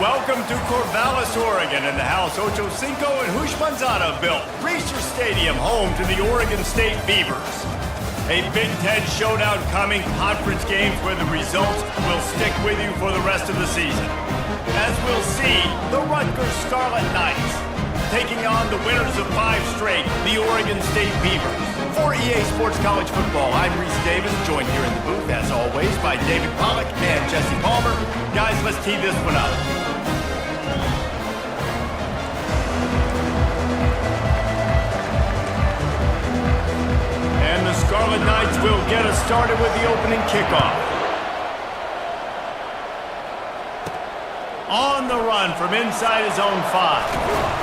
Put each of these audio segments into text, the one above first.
Welcome to Corvallis, Oregon, in the house Ocho Cinco and Hoosh Manzana built. Reser Stadium, home to the Oregon State Beavers. A Big Ten showdown coming, conference games where the results will stick with you for the rest of the season. As we'll see, the Rutgers Scarlet Knights taking on the winners of 5 straight, the Oregon State Beavers. For EA Sports College Football, I'm Reese Davis, joined here in the booth, as always, by David Pollack and Jesse Palmer. Guys, let's tee this one up. And the Scarlet Knights will get us started with the opening kickoff. On the run from inside his own 5.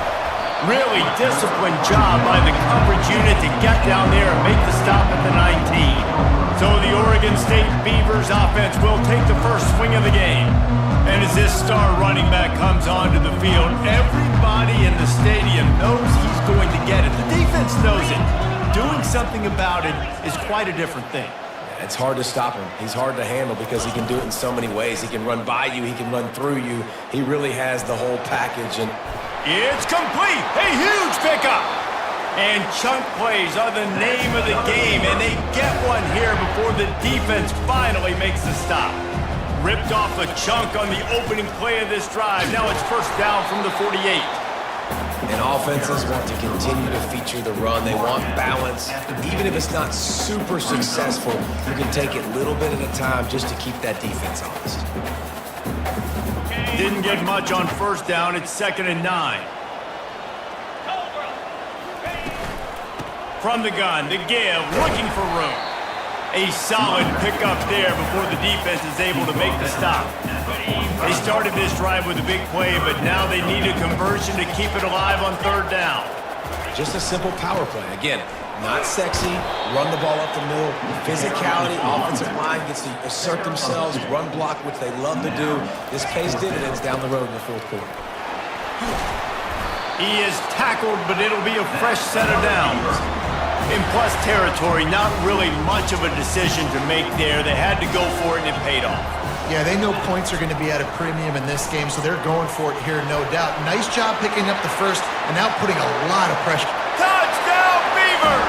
Really disciplined job by the coverage unit to get down there and make the stop at the 19. So the Oregon State Beavers offense will take the first swing of the game. And as this star running back comes onto the field, everybody in the stadium knows he's going to get it. The defense knows it. Doing something about it is quite a different thing. It's hard to stop him. He's hard to handle because he can do it in so many ways. He can run by you. He can run through you. He really has the whole package. And it's complete. A huge pickup. And chunk plays are the name of the game, and they get one here before the defense finally makes the stop. Ripped off a chunk on the opening play of this drive. Now it's first down from the 48. And offenses want to continue to feature the run. They want balance. Even if it's not super successful, you can take it a little bit at a time just to keep that defense honest. Didn't get much on first down. It's 2nd and 9. From the gun, the give, looking for room. A solid pickup there before the defense is able to make the stop. They started this drive with a big play, but now they need a conversion to keep it alive on 3rd down. Just a simple power play. Again, not sexy, run the ball up the middle, physicality, offensive line gets to assert themselves, run block, which they love to do. This pays dividends down the road in the 4th quarter. He is tackled, but it'll be a fresh set of downs. In plus territory, not really much of a decision to make there. They had to go for it, and it paid off. Yeah, they know points are going to be at a premium in this game, so they're going for it here, no doubt. Nice job picking up the first and now putting a lot of pressure. Touchdown, Beavers!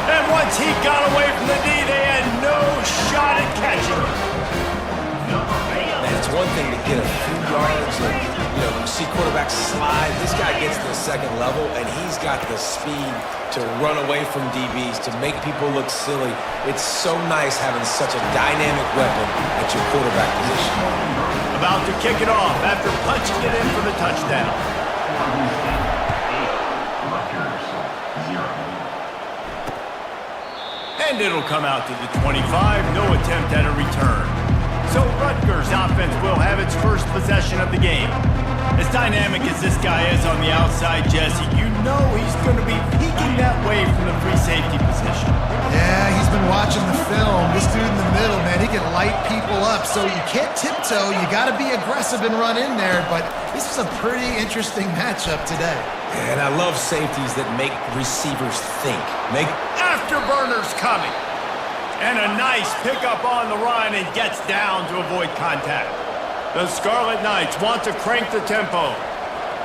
And once he got away from the D, they had no shot at catching him. Man, it's one thing to get a few yards and, see quarterbacks slide. This guy gets to the 2nd level, and he's got the speed to run away from DBs, to make people look silly. It's so nice having such a dynamic weapon at your quarterback position. About to kick it off after punching it in for the touchdown. And it'll come out to the 25. No attempt at a return. So Rutgers offense will have its first possession of the game. As dynamic as this guy is on the outside, Jesse, you know he's going to be peeking that way from the free safety position. Yeah, he's been watching the film. This dude in the middle, man, he can light people up. So you can't tiptoe. You got to be aggressive and run in there. But this is a pretty interesting matchup today. And I love safeties that make receivers think. Afterburners coming. And a nice pickup on the run and gets down to avoid contact. The Scarlet Knights want to crank the tempo.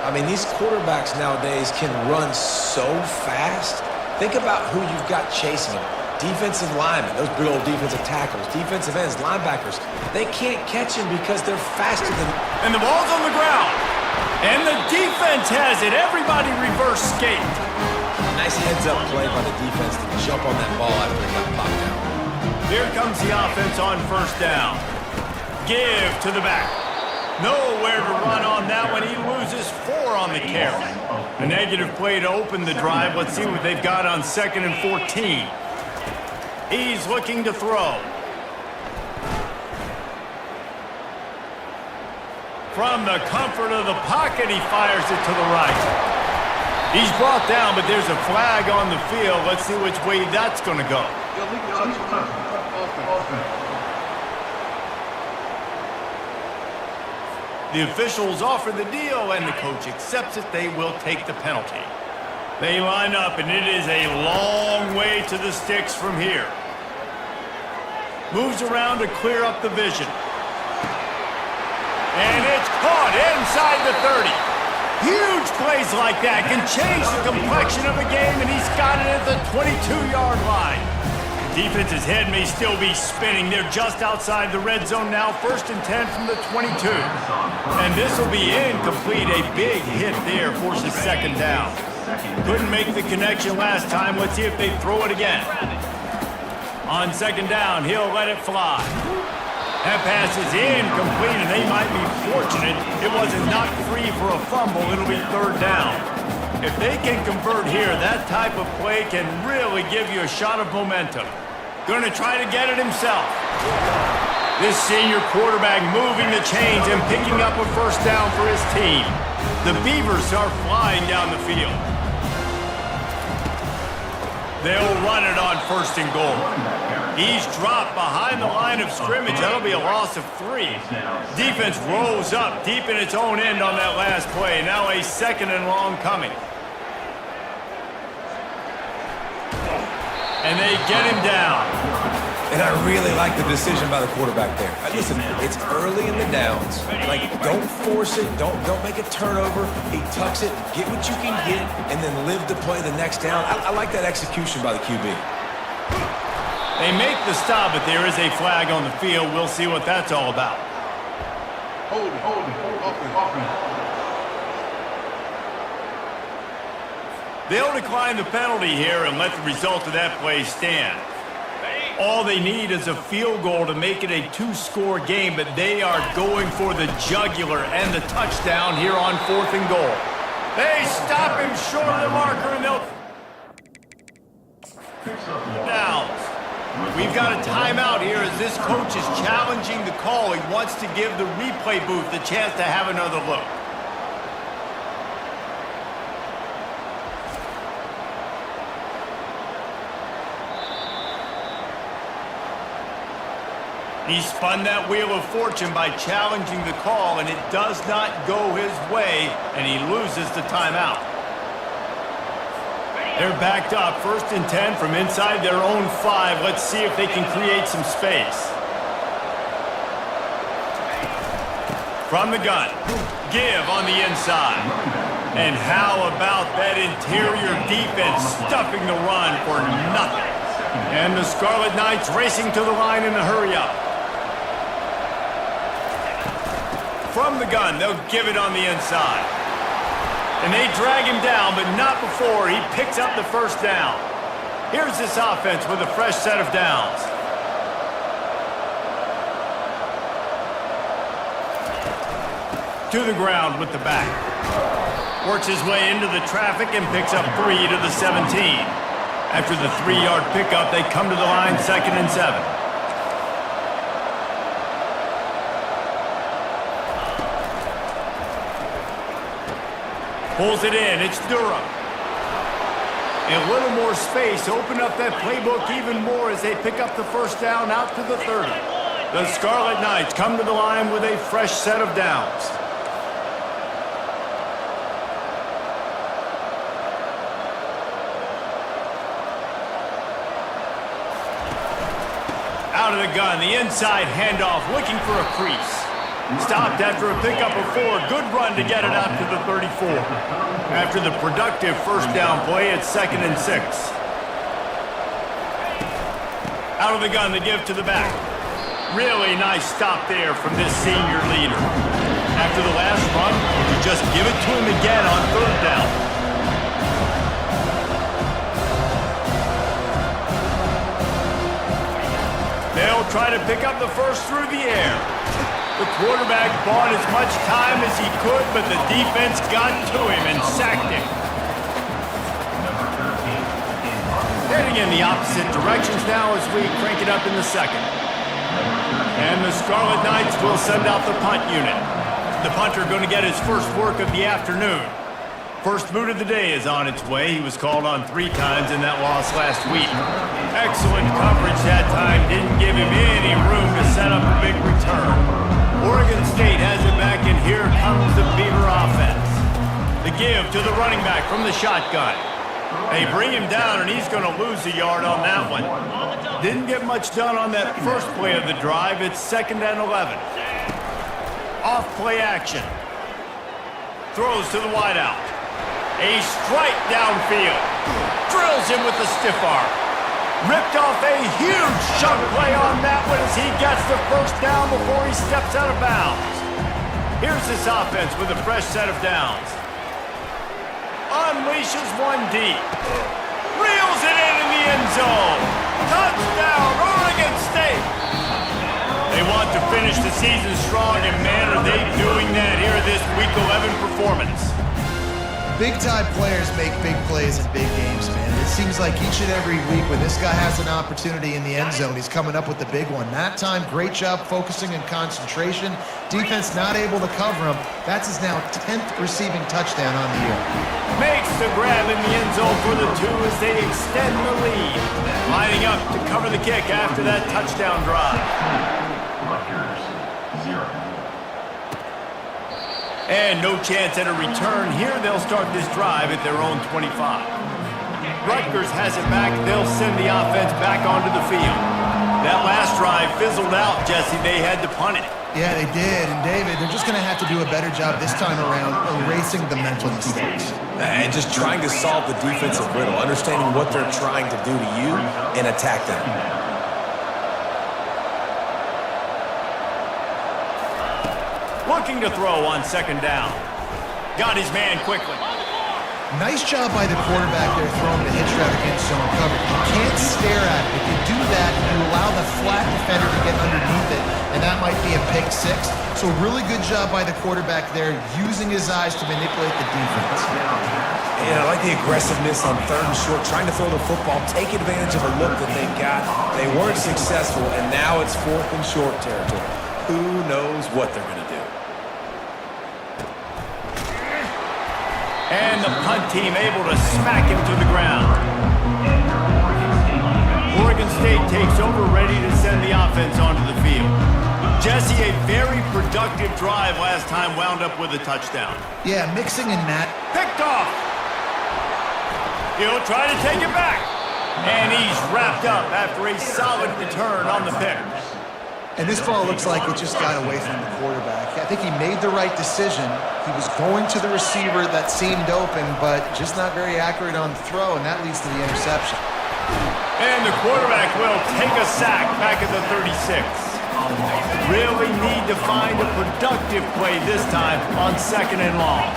I mean, these quarterbacks nowadays can run so fast. Think about who you've got chasing them. Defensive linemen, those big old defensive tackles, defensive ends, linebackers. They can't catch him because they're faster than... And the ball's on the ground. And the defense has it. Everybody reverse skate. Nice heads-up play by the defense to jump on that ball after it got popped down. Here comes the offense on first down. Give to the back. Nowhere to run on that one. He loses 4 on the carry. A negative play to open the drive. Let's see what they've got on 2nd and 14. He's looking to throw. From the comfort of the pocket, he fires it to the right. He's brought down, but there's a flag on the field. Let's see which way that's going to go. The officials offer the deal, and the coach accepts it. They will take the penalty. They line up, and it is a long way to the sticks from here. Moves around to clear up the vision. And it's caught and inside the 30. Huge plays like that can change the complexion of a game, and he's got it at the 22-yard line. Defense's head may still be spinning. They're just outside the red zone now, 1st and 10 from the 22. And this will be incomplete. A big hit there forces 2nd down. Couldn't make the connection last time. Let's see if they throw it again. On 2nd down, he'll let it fly. That pass is incomplete, and they might be fortunate it wasn't knocked free for a fumble. It'll be 3rd down. If they can convert here, that type of play can really give you a shot of momentum. Going to try to get it himself. This senior quarterback moving the chains and picking up a 1st down for his team. The Beavers are flying down the field. They'll run it on 1st and goal. He's dropped behind the line of scrimmage. That'll be a loss of 3. Defense rolls up deep in its own end on that last play. Now a 2nd and long coming. And they get him down. And I really like the decision by the quarterback there. Listen, it's early in the downs. Like, don't force it. Don't make a turnover. He tucks it, get what you can get, and then live to play the next down. I like that execution by the QB. They make the stop, but there is a flag on the field. We'll see what that's all about. Hold it. They'll decline the penalty here and let the result of that play stand. All they need is a field goal to make it a 2-score game, but they are going for the jugular and the touchdown here on 4th and goal. They stop him short of the marker, and they'll... Downs. We've got a timeout here as this coach is challenging the call. He wants to give the replay booth the chance to have another look. He spun that wheel of fortune by challenging the call, and it does not go his way, and he loses the timeout. They're backed up, 1st and 10 from inside their own 5. Let's see if they can create some space. From the gun, give on the inside. And how about that interior defense stuffing the run for nothing? And the Scarlet Knights racing to the line in a hurry-up. From the gun, they'll give it on the inside. And they drag him down, but not before he picks up the 1st down. Here's this offense with a fresh set of downs. To the ground with the back. Works his way into the traffic and picks up 3 to the 17. After the 3-yard pickup, they come to the line 2nd and 7. Pulls it in. It's Durham. And a little more space. Open up that playbook even more as they pick up the 1st down out to the 30. The Scarlet Knights come to the line with a fresh set of downs. Out of the gun. The inside handoff looking for a crease. Stopped after a pickup of 4. Good run to get it out to the 34. After the productive 1st down play, it's 2nd and 6. Out of the gun, the give to the back. Really nice stop there from this senior leader. After the last run, you just give it to him again on 3rd down. They'll try to pick up the 1st through the air. The quarterback bought as much time as he could, but the defense got to him and sacked him. Heading in the opposite directions now as we crank it up in the 2nd. And the Scarlet Knights will send out the punt unit. The punter going to get his first work of the afternoon. First boot of the day is on its way. He was called on 3 times in that loss last week. Excellent coverage that time. Didn't give him any room to set up a big return. Oregon State has it back, and here comes the Beaver offense. The give to the running back from the shotgun. They bring him down, and he's going to lose a yard on that one. Didn't get much done on that first play of the drive. It's 2nd and 11. Off play action. Throws to the wideout. A strike downfield. Drills him with the stiff arm. Ripped off a huge chunk play on that one as he gets the first down before he steps out of bounds. Here's this offense with a fresh set of downs. Unleashes one deep. Reels it in the end zone. Touchdown, Oregon State. They want to finish the season strong, and man, are they doing that here in this Week 11 performance. Big-time players make big plays in big games, man. It seems like each and every week when this guy has an opportunity in the end zone, he's coming up with the big one. That time, great job focusing and concentration. Defense not able to cover him. That's his now 10th receiving touchdown on the year. Makes the grab in the end zone for the two as they extend the lead. Lining up to cover the kick after that touchdown drive. And no chance at a return here. They'll start this drive at their own 25. Rutgers has it back. They'll send the offense back onto the field. That last drive fizzled out, Jesse. They had to punt it. Yeah, they did. And David, they're just going to have to do a better job this time around erasing the mental mistakes. And just trying to solve the defensive riddle, understanding what they're trying to do to you and attack them. Looking to throw on second down. Got his man quickly. Nice job by the quarterback there throwing the hitch route against zone coverage. You can't stare at it. If you do that, you allow the flat defender to get underneath it, and that might be a pick six. So really good job by the quarterback there, using his eyes to manipulate the defense. And I like the aggressiveness on third and short, trying to throw the football, take advantage of a look that they got. They weren't successful, and now it's fourth and short territory. Who knows what they're going to do? And the punt team able to smack him to the ground. Oregon State takes over, ready to send the offense onto the field. Jesse, a very productive drive last time, wound up with a touchdown. Yeah, mixing and Matt. Picked off. He'll try to take it back. And he's wrapped up after a solid return on the pick. And this ball looks like it just got away from the quarterback. I think he made the right decision. He was going to the receiver that seemed open, but just not very accurate on the throw, and that leads to the interception. And the quarterback will take a sack back at the 36. Really need to find a productive play this time on second and long.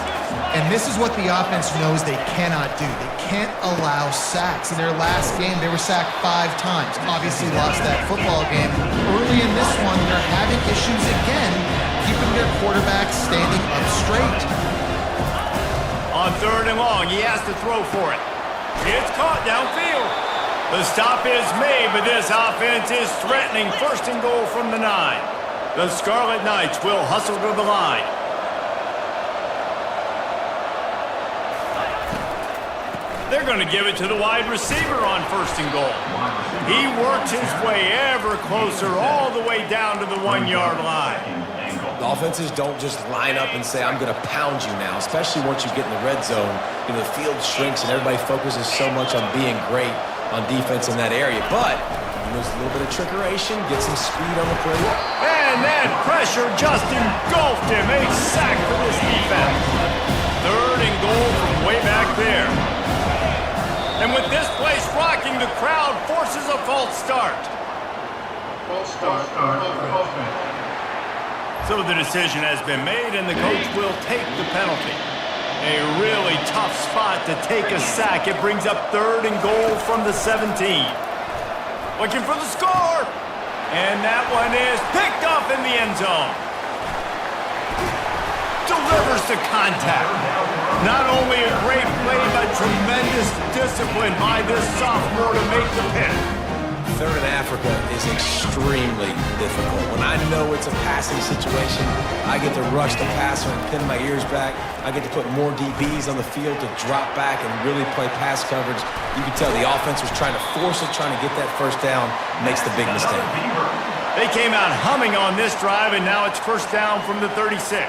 And this is what the offense knows they cannot do. They can't allow sacks. In their last game, they were sacked 5 times. Obviously lost that football game. Early in this one, they're having issues again, keeping their quarterback standing up straight. On third and long, he has to throw for it. It's caught downfield. The stop is made, but this offense is threatening first and goal from the 9. The Scarlet Knights will hustle to the line. They're going to give it to the wide receiver on first and goal. He works his way ever closer all the way down to the 1-yard line. The offenses don't just line up and say, I'm going to pound you now, especially once you get in the red zone. You know, the field shrinks and everybody focuses so much on being great on defense in that area. But there's a little bit of trickeration, get some speed on the play. And that pressure just engulfed him. A sack for this defense. Third and goal from way back there. And with this place rocking, the crowd forces a false start. False start. So the decision has been made, and the coach will take the penalty. A really tough spot to take a sack. It brings up third and goal from the 17. Looking for the score. And that one is picked off in the end zone. Delivers the contact. Not only a great play, but tremendous discipline by this sophomore to make the pick. Third in Africa is extremely difficult. When I know it's a passing situation, I get to rush the passer and pin my ears back. I get to put more DBs on the field to drop back and really play pass coverage. You can tell the offense was trying to force it, trying to get that first down, makes the big mistake. They came out humming on this drive, and now it's first down from the 36.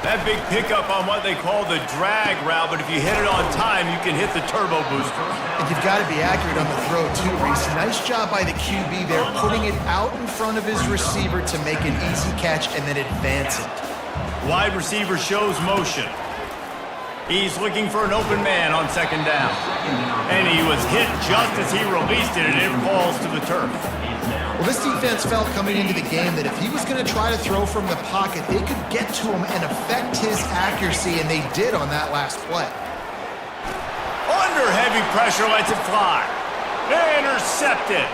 That big pickup on what they call the drag route, but if you hit it on time, you can hit the turbo booster. And you've got to be accurate on the throw too, Reese. Nice job by the QB there, putting it out in front of his receiver to make an easy catch and then advance it. Wide receiver shows motion. He's looking for an open man on second down. And he was hit just as he released it, and it falls to the turf. Well, this defense felt coming into the game that if he was going to try to throw from the pocket, they could get to him and affect his accuracy, and they did on that last play. Under heavy pressure, lets it fly. Intercepted.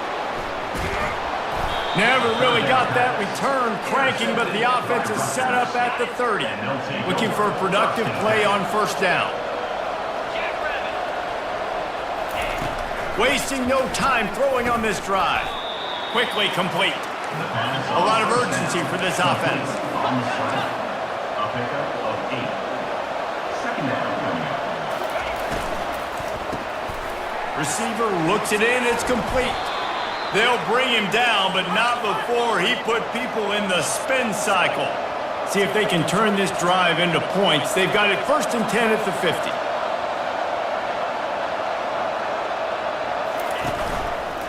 Never really got that return cranking, but the offense is set up at the 30. Looking for a productive play on first down. Wasting no time throwing on this drive. Quickly complete. A lot of urgency for this offense. A pickup of 8. Second down coming up. Receiver looks it in, it's complete. They'll bring him down, but not before he put people in the spin cycle. See if they can turn this drive into points. They've got it 1st and 10 at the 50.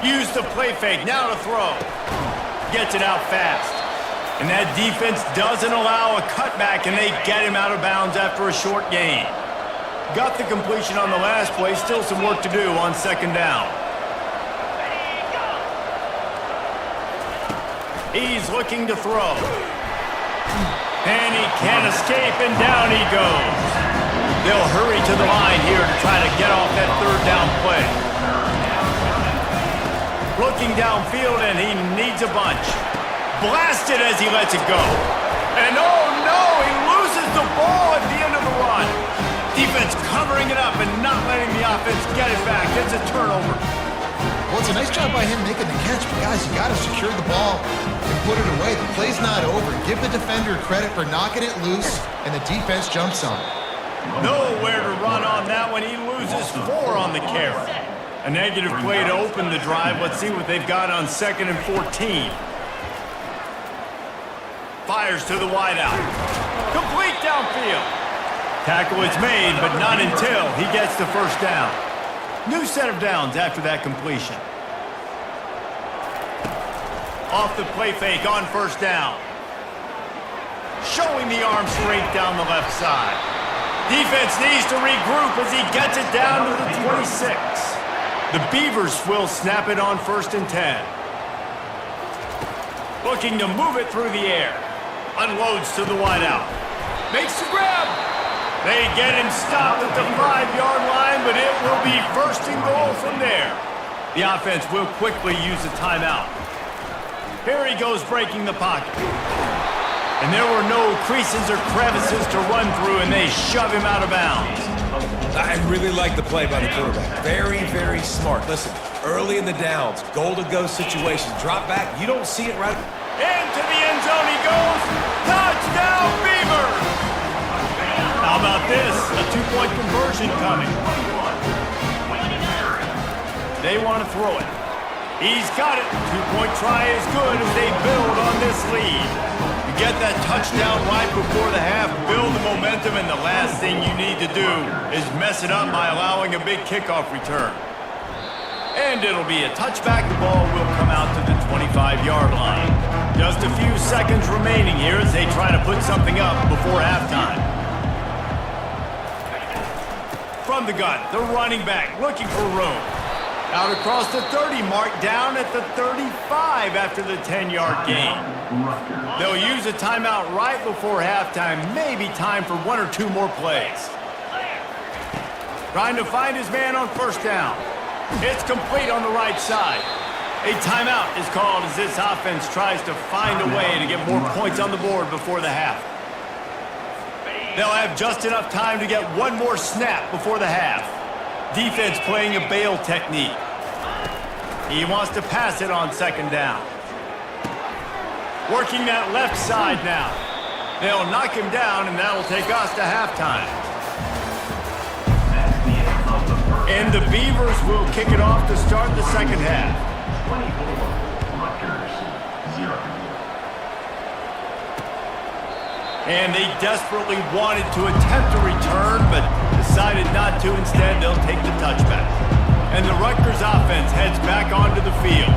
Use the play fake, now to throw. Gets it out fast. And that defense doesn't allow a cutback, and they get him out of bounds after a short gain. Got the completion on the last play, still some work to do on second down. He's looking to throw. And he can't escape, and down he goes. They'll hurry to the line here to try to get off that third down play. Looking downfield, and he needs a bunch. Blasted as he lets it go. And oh no, he loses the ball at the end of the run. Defense covering it up and not letting the offense get it back. It's a turnover. Well, it's a nice job by him making the catch, but guys, you got to secure the ball and put it away. The play's not over. Give the defender credit for knocking it loose, and the defense jumps on it. Nowhere to run on that one. He loses 4 on the carry. A negative play to open the drive. Let's see what they've got on 2nd and 14. Fires to the wideout. Complete downfield. Tackle is made, but not until he gets the first down. New set of downs after that completion. Off the play fake on first down. Showing the arm strength down the left side. Defense needs to regroup as he gets it down to the 26. The Beavers will snap it on 1st and 10. Looking to move it through the air. Unloads to the wideout. Makes the grab. They get him stopped at the 5-yard line, but it will be 1st and goal from there. The offense will quickly use a timeout. Here he goes breaking the pocket. And there were no creases or crevices to run through, and they shove him out of bounds. I really like the play by the quarterback. Very, very smart. Listen, early in the downs, goal-to-go situations, drop back, you don't see it right. Into the end zone he goes. Touchdown, Beavers! How about this? A 2-point conversion coming. They want to throw it. He's got it. 2-point try is good as they build on this lead. You get that touchdown right before the half, build the momentum, and the last thing you need to do is mess it up by allowing a big kickoff return. And it'll be a touchback. The ball will come out to the 25-yard line. Just a few seconds remaining here as they try to put something up before halftime. From the gun, the running back looking for room. Out across the 30, marked down at the 35 after the 10-yard gain. They'll use a timeout right before halftime, maybe time for 1 or 2 more plays. Trying to find his man on first down. It's complete on the right side. A timeout is called as this offense tries to find a way to get more points on the board before the half. They'll have just enough time to get 1 more snap before the half. Defense playing a bail technique. He wants to pass it on second down. Working that left side now. They'll knock him down, and that'll take us to halftime. And the Beavers will kick it off to start the second half. And they desperately wanted to attempt a return, but decided not to. Instead, they'll take the touchback. And the Rutgers offense heads back onto the field.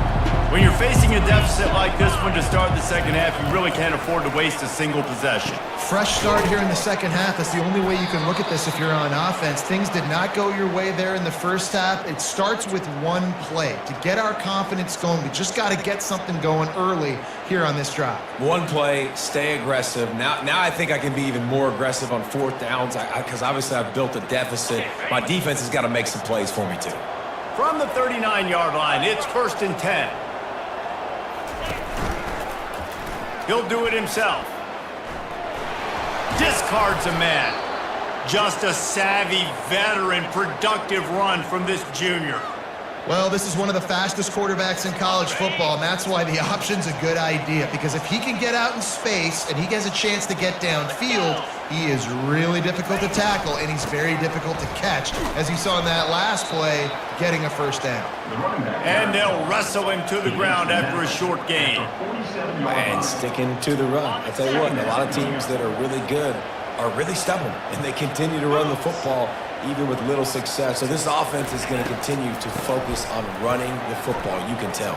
When you're facing a deficit like this one to start the second half, you really can't afford to waste a single possession. Fresh start here in the second half. That's the only way you can look at this if you're on offense. Things did not go your way there in the first half. It starts with one play. To get our confidence going, we just got to get something going early here on this drive. One play, stay aggressive. Now I think I can be even more aggressive on fourth downs because obviously I've built a deficit. My defense has got to make some plays for me too. From the 39-yard line, it's 1st and 10. He'll do it himself. Discards a man. Just a savvy, veteran, productive run from this junior. Well, this is one of the fastest quarterbacks in college football, and that's why the option's a good idea, because if he can get out in space and he gets a chance to get downfield, he is really difficult to tackle, and he's very difficult to catch, as you saw in that last play, getting a first down. And they'll wrestle him to the ground after a short gain. And sticking to the run. I tell you what, a lot of teams that are really good are really stubborn, and they continue to run the football even with little success. So this offense is going to continue to focus on running the football. You can tell.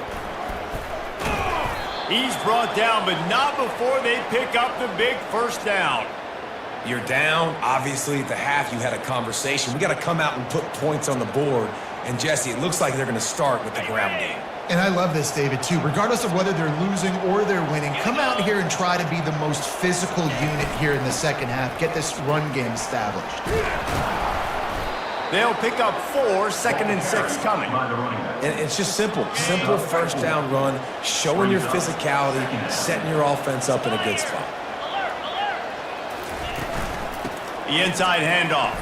He's brought down, but not before they pick up the big first down. You're down. Obviously, at the half, you had a conversation. We got to come out and put points on the board. And, Jesse, it looks like they're going to start with the ground game. And I love this, David, too. Regardless of whether they're losing or they're winning, come out here and try to be the most physical unit here in the second half. Get this run game established. They'll pick up 4, 2nd and 6 coming. And it's just simple. Simple first down run, showing your physicality, setting your offense up in a good spot. The inside handoff.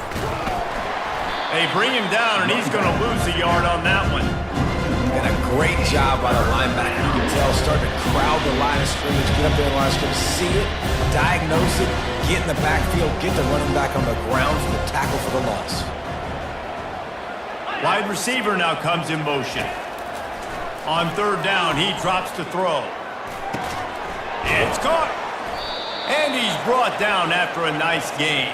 They bring him down, and he's going to lose a yard on that one. And a great job by the linebacker. You can tell, starting to crowd the line of scrimmage, get up there in the line of scrimmage, see it, diagnose it, get in the backfield, get the running back on the ground for the tackle for the loss. Wide receiver now comes in motion. On 3rd down, he drops to throw. It's caught. And he's brought down after a nice gain.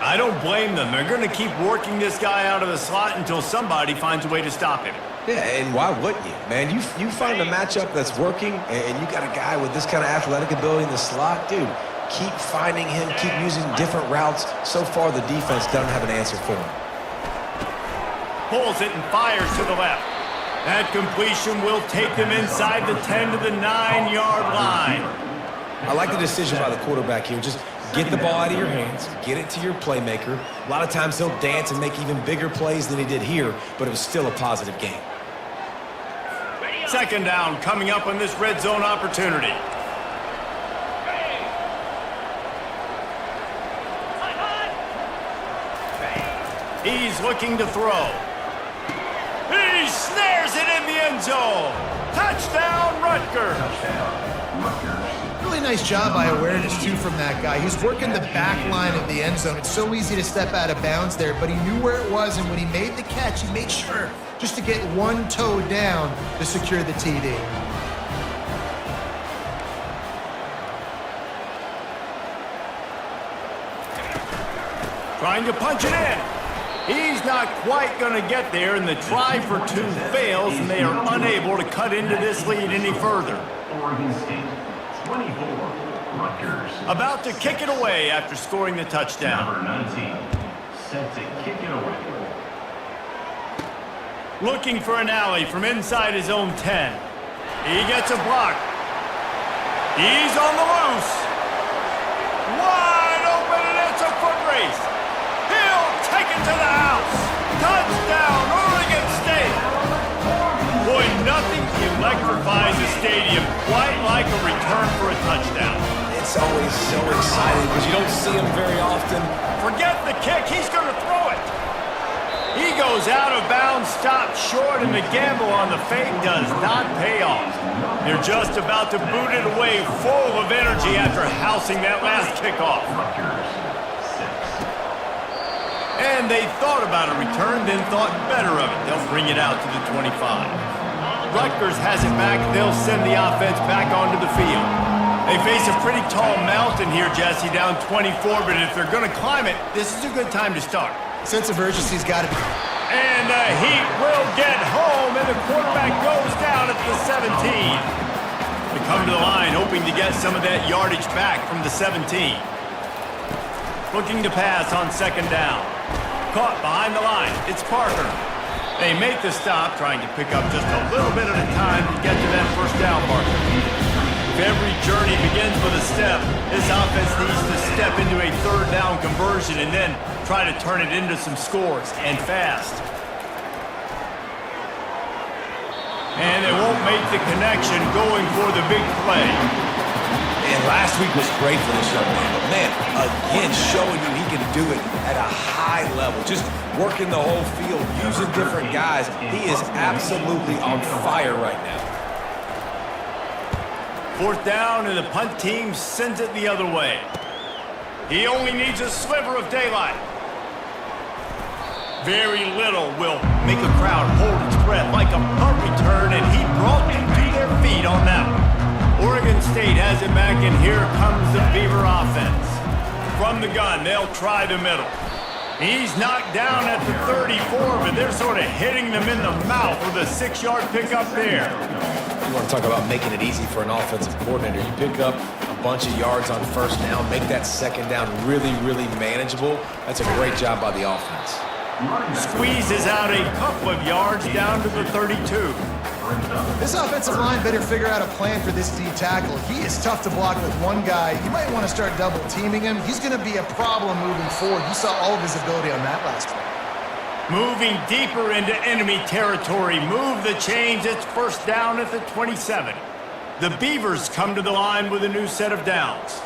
I don't blame them. They're going to keep working this guy out of the slot until somebody finds a way to stop him. Yeah, and why wouldn't you? Man, you find a matchup that's working, and you got a guy with this kind of athletic ability in the slot, dude, keep finding him, keep using different routes. So far, the defense doesn't have an answer for him. Pulls it and fires to the left. That completion will take them inside the 10 to the 9-yard line. I like the decision by the quarterback here. Just get the ball out of your hands, get it to your playmaker. A lot of times he'll dance and make even bigger plays than he did here, but it was still a positive game. 2nd down coming up on this red zone opportunity. He's looking to throw. He snares it in the end zone. Touchdown, Rutgers. Really nice job by awareness, too, from that guy. He's working the back line of the end zone. It's so easy to step out of bounds there, but he knew where it was, and when he made the catch, he made sure just to get one toe down to secure the TD. Trying to punch it in. He's not quite going to get there, and the try for 2 fails, and they are unable to cut into this lead any further. Oregon State, 24, Rutgers. About to kick it away after scoring the touchdown. Number 19, set to kick it away. Looking for an alley from inside his own 10. He gets a block. He's on the loose. Wide open, and it's a foot race. He'll take it to the house. Touchdown, Oregon State. Boy, nothing electrifies a stadium quite like a return for a touchdown. It's always so exciting because you don't see him very often. Forget the kick, he's going to throw it. He goes out of bounds, stopped short, and the gamble on the fake does not pay off. They're just about to boot it away full of energy after housing that last kickoff. And they thought about a return, then thought better of it. They'll bring it out to the 25. Rutgers has it back. They'll send the offense back onto the field. They face a pretty tall mountain here, Jesse, down 24, but if they're going to climb it, this is a good time to start. Sense of urgency's got to be. And the Heat will get home, and the quarterback goes down at the 17. They come to the line, hoping to get some of that yardage back from the 17. Looking to pass on second down. Caught behind the line. It's Parker. They make the stop, trying to pick up just a little bit at a time to get to that first down marker. If every journey begins with a step, this offense needs to step into a third down conversion and then try to turn it into some scores, and fast. And they won't make the connection going for the big play. And last week was great for this young man. But man, again, showing you he can do it at a high level. Just working the whole field, using different guys. He is absolutely on fire right now. Fourth down, and the punt team sends it the other way. He only needs a sliver of daylight. Very little will make a crowd hold its breath like a punt return, and he brought them to their feet on that one. Oregon State has it back, and here comes the Beaver offense. From the gun, they'll try the middle. He's knocked down at the 34, but they're sort of hitting them in the mouth with a 6-yard pickup there. You want to talk about making it easy for an offensive coordinator. You pick up a bunch of yards on first down, make that second down really, really manageable. That's a great job by the offense. Squeezes out a couple of yards down to the 32. This offensive line better figure out a plan for this D tackle. He is tough to block with one guy. You might want to start double teaming him. He's going to be a problem moving forward. You saw all of his ability on that last one. Moving deeper into enemy territory. Move the chains. It's first down at the 27. The Beavers come to the line with a new set of downs.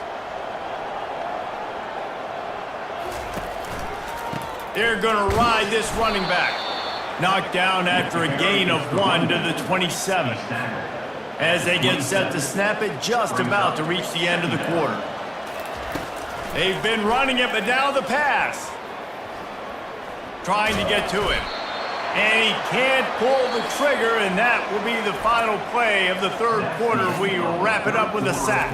They're going to ride this running back. Knocked down after a gain of 1 to the 27. As they get set to snap it, just about to reach the end of the quarter. They've been running it, but now the pass. Trying to get to him. And he can't pull the trigger, and that will be the final play of the third quarter. We wrap it up with a sack.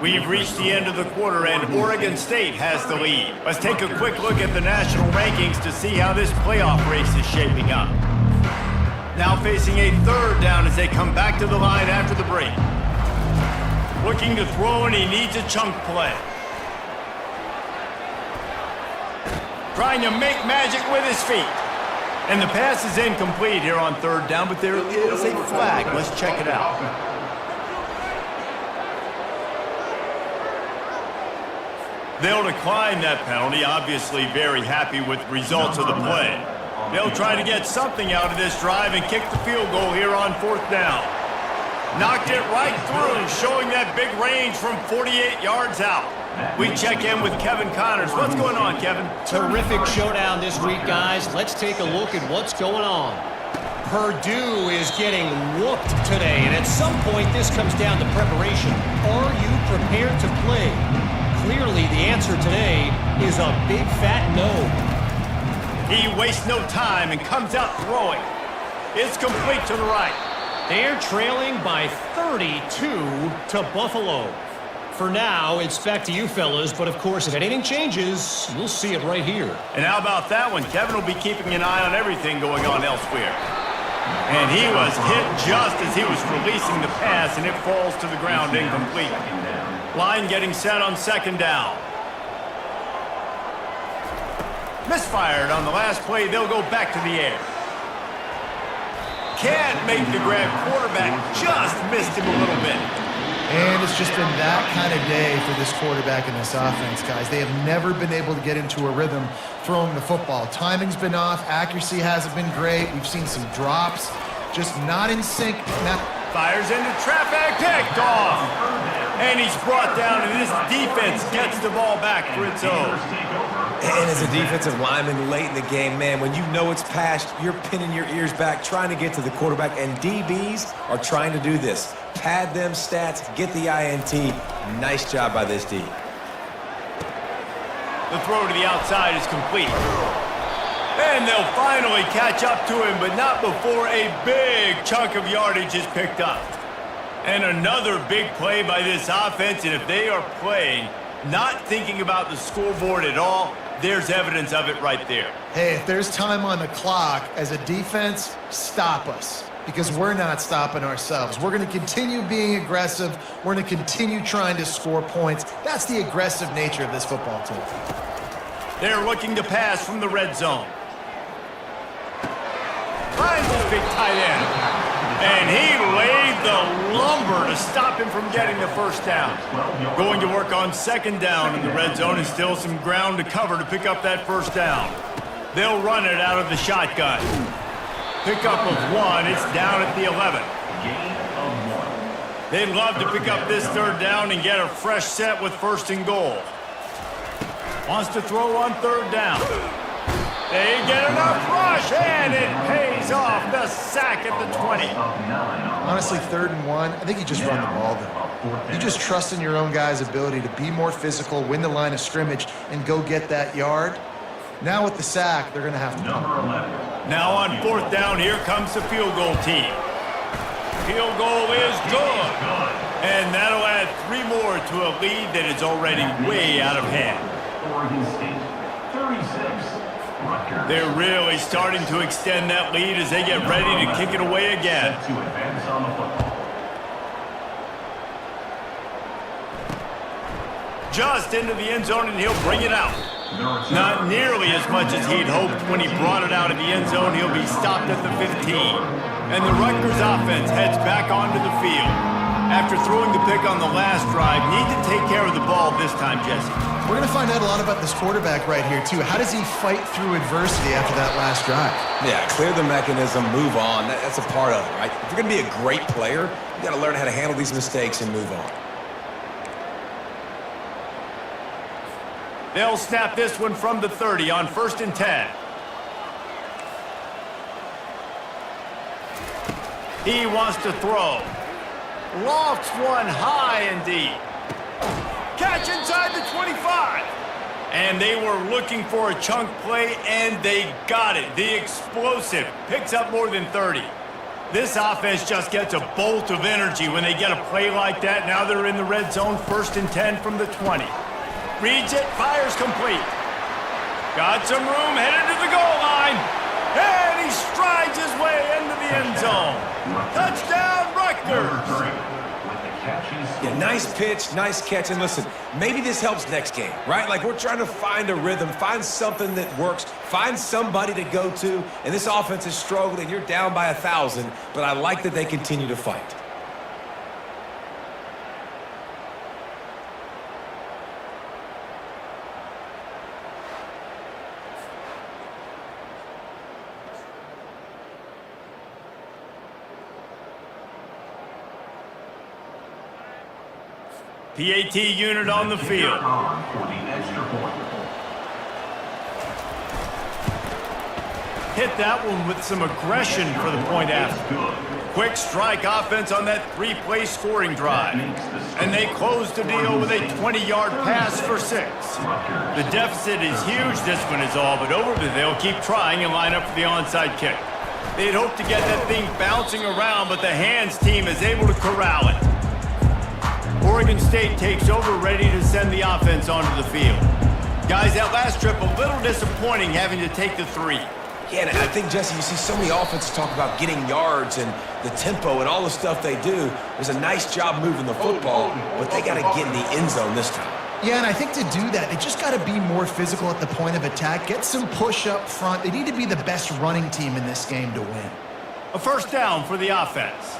We've reached the end of the quarter, and Oregon State has the lead. Let's take a quick look at the national rankings to see how this playoff race is shaping up. Now facing a third down as they come back to the line after the break. Looking to throw, and he needs a chunk play. Trying to make magic with his feet. And the pass is incomplete here on third down, but there is a flag. Let's check it out. They'll decline that penalty, obviously very happy with the results of the play. They'll try to get something out of this drive and kick the field goal here on fourth down. Knocked it right through, showing that big range from 48 yards out. We check in with Kevin Connors. What's going on, Kevin? Terrific showdown this week, guys. Let's take a look at what's going on. Purdue is getting whooped today, and at some point this comes down to preparation. Are you prepared to play? Clearly, the answer today is a big fat no. He wastes no time and comes out throwing. It's complete to the right. They're trailing by 32 to Buffalo. For now, it's back to you fellas, but of course, if anything changes, you'll see it right here. And how about that one? Kevin will be keeping an eye on everything going on elsewhere. And he was hit just as he was releasing the pass, and it falls to the ground incomplete. Line getting set on second down. Misfired on the last play. They'll go back to the air. Can't make the grab. Quarterback just missed him a little bit. And it's just been that kind of day for this quarterback and this offense, guys. They have never been able to get into a rhythm throwing the football. Timing's been off. Accuracy hasn't been great. We've seen some drops. Just not in sync. Fires into traffic. Picked off. And he's brought down, and this defense gets the ball back for its own. And as a defensive lineman late in the game, man, when you know it's passed, you're pinning your ears back, trying to get to the quarterback, and DBs are trying to do this. Pad them stats, get the INT. Nice job by this D. The throw to the outside is complete. And they'll finally catch up to him, but not before a big chunk of yardage is picked up. And another big play by this offense, and if they are playing, not thinking about the scoreboard at all, there's evidence of it right there. Hey, if there's time on the clock, as a defense, stop us. Because we're not stopping ourselves. We're going to continue being aggressive. We're going to continue trying to score points. That's the aggressive nature of this football team. They're looking to pass from the red zone. Finds his big tight end. And he laid the lumber to stop him from getting the first down. Going to work on second down in the red zone and still some ground to cover to pick up that first down. They'll run it out of the shotgun. Pickup of 1, it's down at the 11. Gain of 1. They'd love to pick up this third down and get a fresh set with first and goal. Wants to throw on third down. They get enough rush, and it pays off. The sack at the 20. Honestly, 3rd and 1, I think you just run the ball there. You just trust in your own guys' ability to be more physical, win the line of scrimmage, and go get that yard. Now with the sack, they're going to have to Number 11. Now on 4th down, here comes the field goal team. Field goal is good. And that'll add 3 more to a lead that is already way out of hand. Oregon State, 36. Rutgers. They're really starting to extend that lead as they get ready to kick it away again. Set to advance on the football. Just into the end zone, and he'll bring it out. Not nearly as much as he'd hoped when he brought it out of the end zone. He'll be stopped at the 15. And the Rutgers offense heads back onto the field. After throwing the pick on the last drive, need to take care of the ball this time, Jesse. We're going to find out a lot about this quarterback right here, too. How does he fight through adversity after that last drive? Yeah, clear the mechanism, move on. That's a part of it, right? If you're going to be a great player, you got to learn how to handle these mistakes and move on. They'll snap this one from the 30 on 1st and 10. He wants to throw. Lofts one high and deep. Catch inside the 25. And they were looking for a chunk play, and they got it. The explosive picks up more than 30. This offense just gets a bolt of energy when they get a play like that. Now they're in the red zone, 1st and 10 from the 20. Reads it, fires complete. Got some room, headed to the goal line. And he strides his way into the end zone. Touchdown, Rutgers. Yeah, nice pitch, nice catch. And listen, maybe this helps next game, right? Like we're trying to find a rhythm, find something that works, find somebody to go to. And this offense is struggling. You're down by 1,000, but I like that they continue to fight. PAT unit on the field. Hit that one with some aggression for the point after. Quick strike offense on that 3-play scoring drive. And they close the deal with a 20-yard pass for 6. The deficit is huge, this one is all, but over, but they'll keep trying and line up for the onside kick. They'd hope to get that thing bouncing around, but the hands team is able to corral it. Oregon State takes over, ready to send the offense onto the field. Guys, that last trip, a little disappointing having to take the 3. Yeah, and I think, Jesse, you see so many offenses talk about getting yards and the tempo and all the stuff they do. There's a nice job moving the football, but they got to get in the end zone this time. Yeah, and I think to do that, they just got to be more physical at the point of attack, get some push up front. They need to be the best running team in this game to win. A first down for the offense.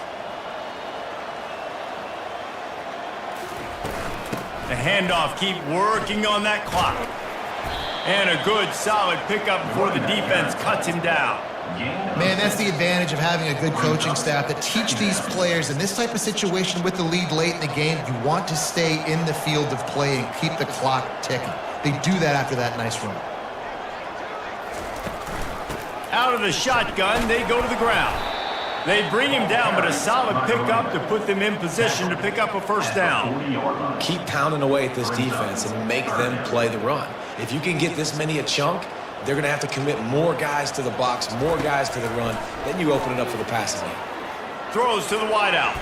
The handoff, keep working on that clock. And a good, solid pickup before the defense cuts him down. Man, that's the advantage of having a good coaching staff that teach these players in this type of situation with the lead late in the game, you want to stay in the field of play and keep the clock ticking. They do that after that nice run. Out of the shotgun, they go to the ground. They bring him down, but a solid pickup to put them in position to pick up a first down. Keep pounding away at this defense and make them play the run. If you can get this many a chunk, they're going to have to commit more guys to the box, more guys to the run. Then you open it up for the passing game. Throws to the wideout.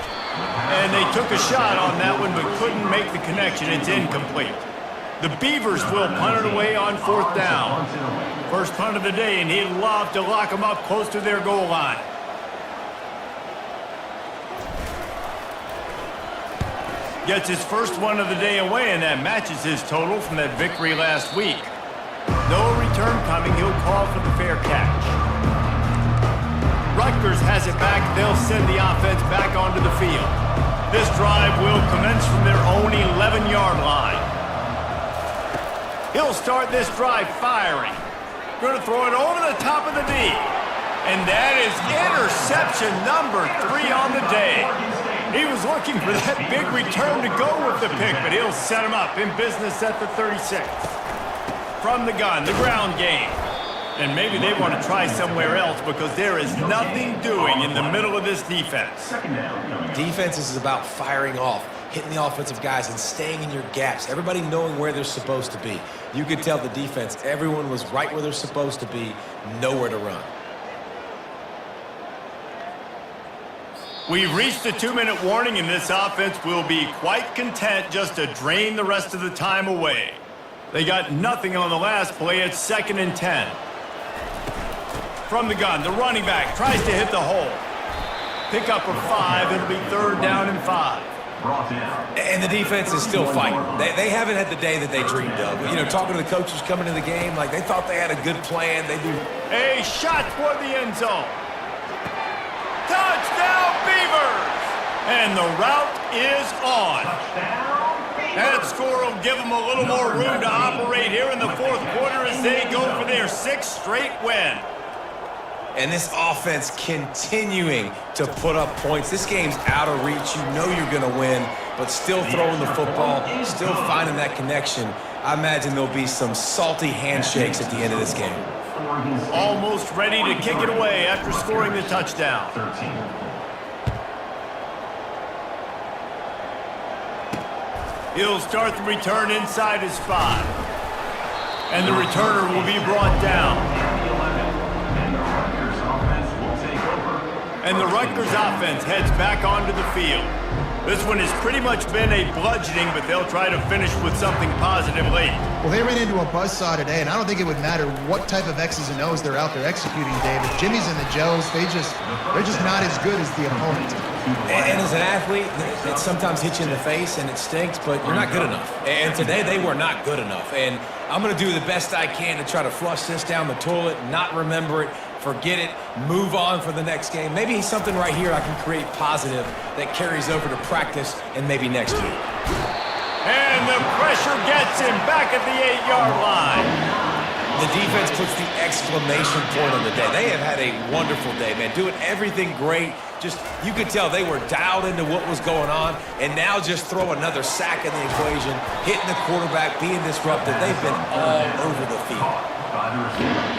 And they took a shot on that one, but couldn't make the connection. It's incomplete. The Beavers will punt it away on 4th down. First punt of the day, and he'd love to lock them up close to their goal line. Gets his first one of the day away, and that matches his total from that victory last week. No return coming. He'll call for the fair catch. Rutgers has it back. They'll send the offense back onto the field. This drive will commence from their own 11-yard line. He'll start this drive firing. Going to throw it over the top of the D. And that is interception number 3 on the day. He was looking for that big return to go with the pick, but he'll set him up in business at the 36. From the gun, the ground game. And maybe they want to try somewhere else because there is nothing doing in the middle of this defense. Defense is about firing off, hitting the offensive guys and staying in your gaps. Everybody knowing where they're supposed to be. You could tell the defense, everyone was right where they're supposed to be, nowhere to run. We've reached the 2-minute warning, and this offense will be quite content just to drain the rest of the time away. They got nothing on the last play. It's 2nd and 10. From the gun, the running back tries to hit the hole. Pick up a 5. It'll be 3rd down and 5. And the defense is still fighting. They haven't had the day that they dreamed of. You know, talking to the coaches coming into the game, like they thought they had a good plan. They do. A shot toward the end zone. Touchdown, Beavers! And the route is on. That score will give them a little more room to operate here in the 4th quarter as they go for their 6th straight win. And this offense continuing to put up points. This game's out of reach. You know you're going to win, but still throwing the football, still finding that connection. I imagine there'll be some salty handshakes at the end of this game. Almost ready to kick it away after scoring the touchdown. He'll start the return inside his 5. And the returner will be brought down. And the Rutgers offense heads back onto the field. This one has pretty much been a bludgeoning, but they'll try to finish with something positive late. Well, they ran into a buzzsaw today, and I don't think it would matter what type of X's and O's they're out there executing, David. Jimmy's and the Joes, they're just not as good as the opponent. And as an athlete, it sometimes hits you in the face and it stinks, but you're not good enough. And today they were not good enough. And I'm going to do the best I can to try to flush this down the toilet, not remember it, forget it, move on for the next game. Maybe something right here I can create positive that carries over to practice and maybe next week. And the pressure gets him back at the 8-yard line. The defense puts the exclamation point on the day. They have had a wonderful day, man. Doing everything great. Just, you could tell they were dialed into what was going on, and now just throw another sack in the equation, hitting the quarterback, being disruptive. They've been all over the field.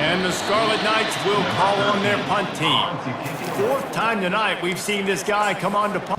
And the Scarlet Knights will call on their punt team. 4th time tonight we've seen this guy come on to punt.